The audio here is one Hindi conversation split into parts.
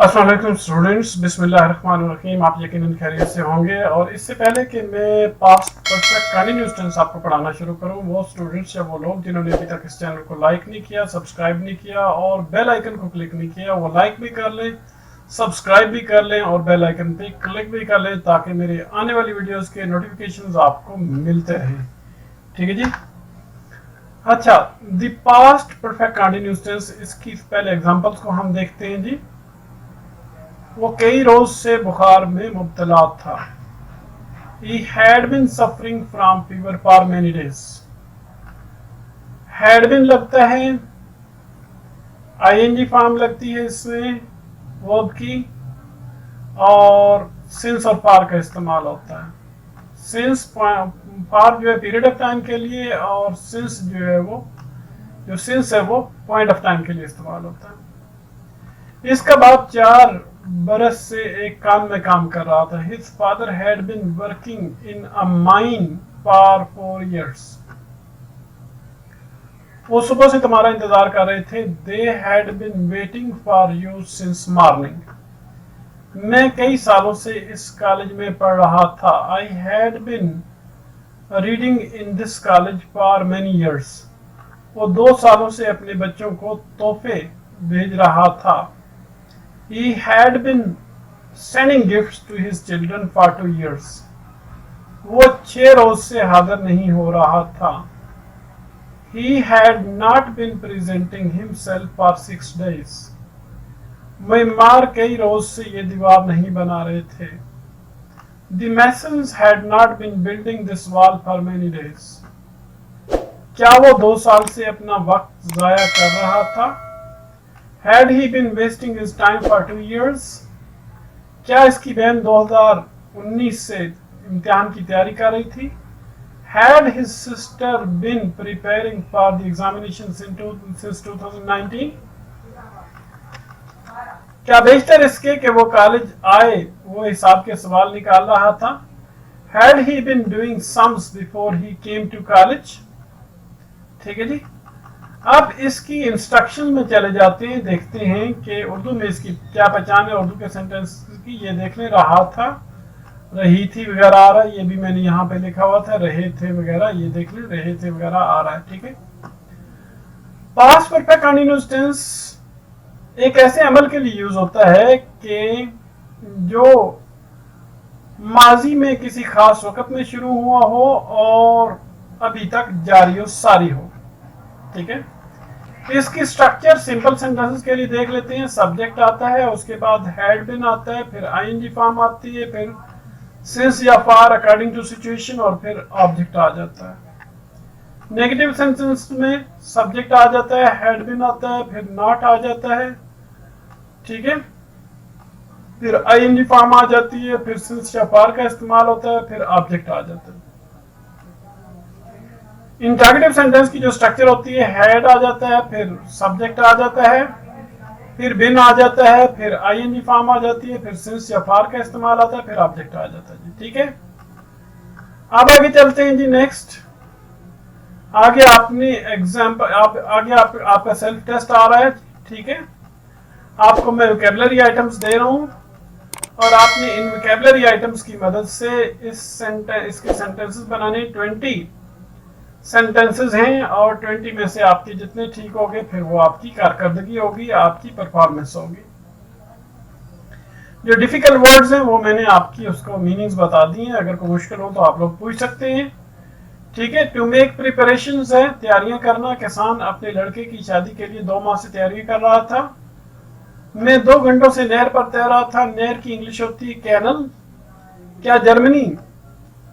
अस्सलाम वालेकुम स्टूडेंट्स, बिस्मिल्लाहिर्रहमानिर्रहीम। आप यकीनन खैरियत से होंगे। और इससे पहले कि मैं पास्ट परफेक्ट कंटिन्यूअस टेंस आपको पढ़ाना शुरू करूं, वो स्टूडेंट्स या वो लोग जिन्होंने अभी तक इस चैनल को लाइक नहीं किया, सब्सक्राइब नहीं किया और बेल आइकन को क्लिक नहीं किया, वो लाइक भी कर लें, सब्सक्राइब भी कर लें और बेल आइकन पे क्लिक भी कर लें ताकि मेरी आने वाली वीडियोस के नोटिफिकेशंस आपको मिलते रहें। ठीक है जी। अच्छा, the past perfect continuous tense, इसकी पहले एग्जांपल्स को हम देखते हैं जी। वो कई रोज से बुखार में मुब्तला था। He had been suffering from fever for many days. Had been लगता है, ing फॉर्म लगती है इसमें वर्ब की, और since और for का इस्तेमाल होता है। since for जो है पीरियड ऑफ टाइम के लिए, और since जो है वो since है वो पॉइंट ऑफ टाइम के लिए इस्तेमाल होता है। इसका बाद 4 बरस से एक काम में काम कर रहा था। His father had been working in a mine for 4 years. वो सुबह से तुम्हारा इंतजार कर रहे थे। They had been waiting for you since morning. मैं कई सालों से इस कॉलेज में पढ़ रहा था। I had been reading in this college for many years. वो 2 सालों से अपने बच्चों को तोहफे भेज रहा था। He had been sending gifts to his children for 2 years. वो 6 रोज से हाजिर नहीं हो रहा था। He had not been presenting himself for 6 days. Maymar कई रोज से ये दीवार नहीं बना रहे थे। The masons had not been building this wall for many days. क्या वो 2 साल से अपना वक्त जाया कर रहा था? Had he been wasting his time for 2 years? क्या इसकी बहन 2019 से इम्तिहान की तैयारी कर रही थी? Had his sister been preparing for the examinations since 2019? क्या बेशतर इसके कि वो कॉलेज आए वो हिसाब के सवाल निकाल रहा था? Had he been doing sums before he came to college? ठीक है जी। अब इसकी इंस्ट्रक्शन में चले जाते हैं, देखते हैं कि उर्दू में इसकी क्या पहचान है उर्दू के सेंटेंस की। ये देख ले, रहा था, रही थी वगैरह आ रहा है, ये भी मैंने यहाँ पे लिखा हुआ था, रहे थे वगैरह, ये देख ले, रहे थे वगैरह आ रहा है। ठीक है। पास्ट परफेक्ट कंटीन्यूअस टेंस एक ऐसे अमल के लिए यूज होता है कि जो माजी में किसी खास वक्त में शुरू हुआ हो और अभी तक जारी हो सारी हो। ठीक है। इसकी स्ट्रक्चर सिंपल सेंटेंसेस के लिए देख लेते हैं। सब्जेक्ट आता है, उसके बाद हैड बीन आता है, फिर आईएनजी फॉर्म आती है, फिर सिंस या फॉर अकॉर्डिंग टू सिचुएशन, और फिर ऑब्जेक्ट आ जाता है। नेगेटिव सेंटेंस में सब्जेक्ट आ जाता है, हैड बीन आता है, फिर नॉट आ जाता है। ठीक है। फिर आईएनजी फॉर्म आ जाती है, फिर सिंस या फॉर का इस्तेमाल होता है, फिर ऑब्जेक्ट आ जाता है। इंटरोगेटिव सेंटेंस की जो स्ट्रक्चर होती है, हेड आ जाता है, फिर सब्जेक्ट आ जाता है, फिर बिन आ जाता है, फिर आईएनजी फॉर्म आ जाती है, फिर सिंस या फॉर का इस्तेमाल आता है, फिर ऑब्जेक्ट आ जाता है जी। ठीक है। अब आगे चलते हैं जी। नेक्स्ट आगे आपने एग्जाम्पल आपका सेल्फ टेस्ट आ रहा है। ठीक है। आपको मैं वोकैबुलरी आइटम्स दे रहा हूं और आपने इन वोकैबुलरी आइटम्स की मदद से इसके सेंटेंसेस बनाने। 20 सेंटेंसेस हैं और 20 में से आपके जितने ठीक होंगे फिर वो आपकी कारकर्दगी होगी, आपकी परफॉर्मेंस होगी। जो डिफिकल्ट वर्ड्स हैं वो मैंने आपकी उसको मीनिंग्स बता दी हैं। अगर कोई मुश्किल हो तो आप लोग पूछ सकते हैं। ठीक है। टू मेक प्रिपरेशंस है, तैयारियां करना। किसान अपने लड़के की शादी के लिए 2 माह से तैयारी कर रहा था। मैं 2 घंटों से नहर पर तैर रहा था। नहर की इंग्लिश होती है कैनल। क्या जर्मनी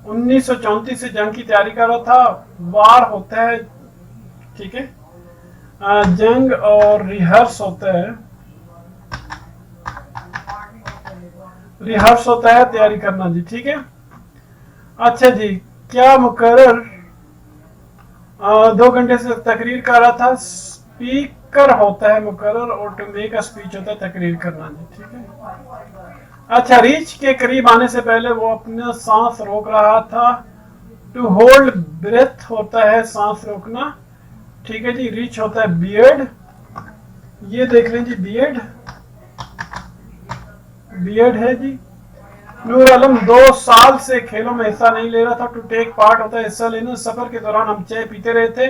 1934 से जंग की तैयारी कर रहा था? वार होता है। ठीक है। जंग और रिहर्स होता है, रिहर्स होता है तैयारी करना जी। ठीक है। अच्छा जी। क्या मुकर्रर 2 घंटे से तकरीर कर रहा था? स्पीकर होता है मुकर्रर और टू मेक अ स्पीच होता है तकरीर करना जी। ठीक है। अच्छा, रीच के करीब आने से पहले वो अपना सांस रोक रहा था। टू होल्ड ब्रेथ होता है सांस रोकना। ठीक है जी। रीच होता है बियर्ड, ये देख लें जी बियर्ड। बियर्ड है जी। नूर आलम 2 साल से खेलों में हिस्सा नहीं ले रहा था। टू टेक पार्ट होता है हिस्सा लेना। सफर के दौरान हम चाय पीते रहे थे।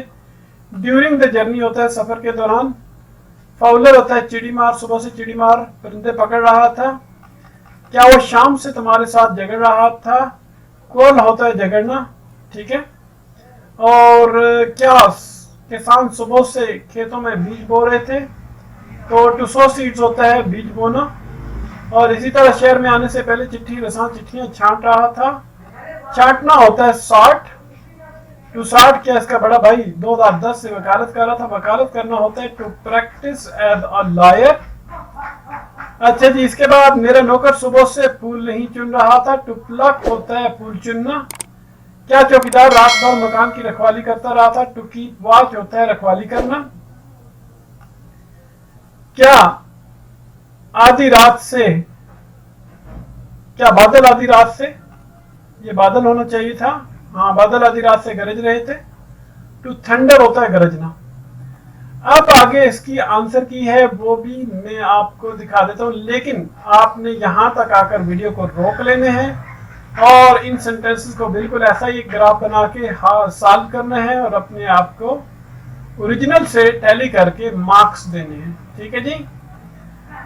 ड्यूरिंग द जर्नी होता है सफर के दौरान। फाउलर होता है चिड़ी मार, सुबह से चिड़ी मार परिंदे पकड़ रहा था। क्या वो शाम से तुम्हारे साथ झगड़ रहा था? कौन होता है झगड़ना, ठीक है। और क्या किसान सुबह से खेतों में बीज बो रहे थे? तो टू सो सीड्स होता है बीज बोना। और इसी तरह शहर में आने से पहले चिट्ठी रसान चिट्ठियां छांट रहा था। छांटना होता है सॉर्ट। टू सॉर्ट क्या इसका बड़ा भाई 2010 से वकालत कर रहा था। वकालत करना होता है to practise as a lawyer. अच्छा जी, इसके बाद मेरा नौकर सुबह से फूल नहीं चुन रहा था। टू प्लक होता है फूल चुनना। क्या चौकीदार रात भर मकान की रखवाली करता रहा था? टू कीप वॉच होता है रखवाली करना। क्या आधी रात से, क्या बादल आधी रात से, ये बादल होना चाहिए था, हाँ बादल आधी रात से गरज रहे थे। टू थंडर होता है गरजना। अब आगे इसकी आंसर की है वो भी मैं आपको दिखा देता हूं, लेकिन आपने यहां तक आकर वीडियो को रोक लेने हैं और इन सेंटेंसेस को बिल्कुल ऐसा ही ग्राफ बना के सॉल्व करना है और अपने आप को ओरिजिनल से टैली करके मार्क्स देने हैं, ठीक है जी।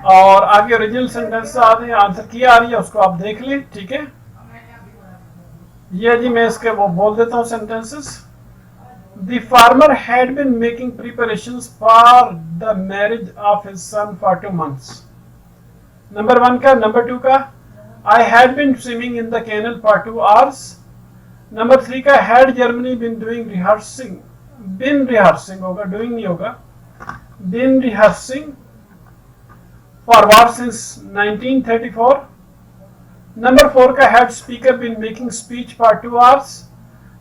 और आगे ओरिजिनल सेंटेंस आ रहे हैं, आंसर की आ रही है, उसको आप देख लें, ठीक है। ये जी मैं इसके वो बोल देता हूं sentences. The farmer had been making preparations for the marriage of his son for 2 months. Number 1 का, नंबर 2 का I had been swimming in the canal for 2 hours. Number 3 का had Germany been doing rehearsing. Been rehearsing होगा, doing नहीं होगा। Been rehearsing for war since 1934. Number 4 का had speaker been making speech for 2 hours.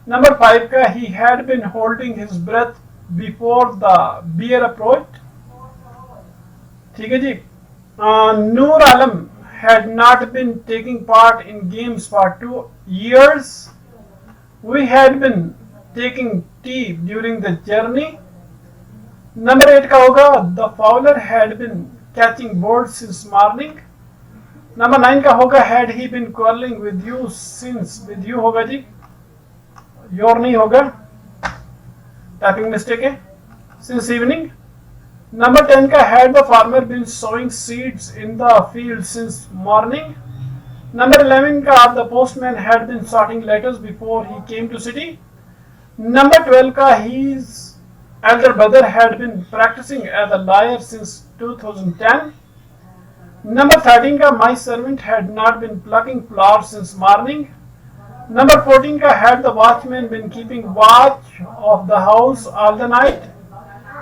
Number 5 का he had been holding his breath before the bear approached, ठीक है जी। Noor Alam had not been taking part in games for 2 years. We had been taking tea during the journey. Number 8 का होगा the fowler had been catching birds since morning. Number 9 का होगा had he been quarreling with you since, with you होगा जी, योर नहीं होगा, टाइपिंग मिस्टेक है, सिंस इवनिंग। नंबर 10 का had the farmer been sowing seeds in the field since morning. Number 11 का the postman had been sorting letters before he came to city. Number 12 का his elder brother had been practising as a lawyer since 2010। Number 13 का my servant had not been plucking flowers since morning. Number 14 का had the watchman been keeping watch of the house all the night.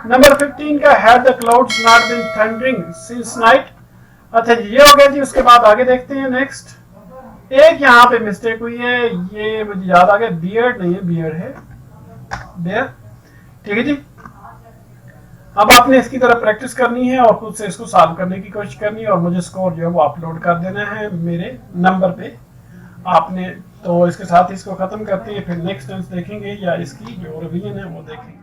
Number 15 का had the clouds not been thundering since night. अच्छा ये हो गया जी। उसके बाद आगे देखते हैं नेक्स्ट। एक यहाँ पे मिस्टेक हुई है, ये मुझे याद आ गया, बियर्ड नहीं है, बियर्ड है, बियर, ठीक है जी। अब आपने इसकी तरह प्रैक्टिस करनी है और खुद से इसको सॉल्व करने की कोशिश करनी है और मुझे स्कोर जो है वो अपलोड कर देना है मेरे नंबर पे आपने। तो इसके साथ ही इसको खत्म करते हैं, फिर नेक्स्ट टेंस देखेंगे या इसकी जो रिवीजन है वो देखेंगे।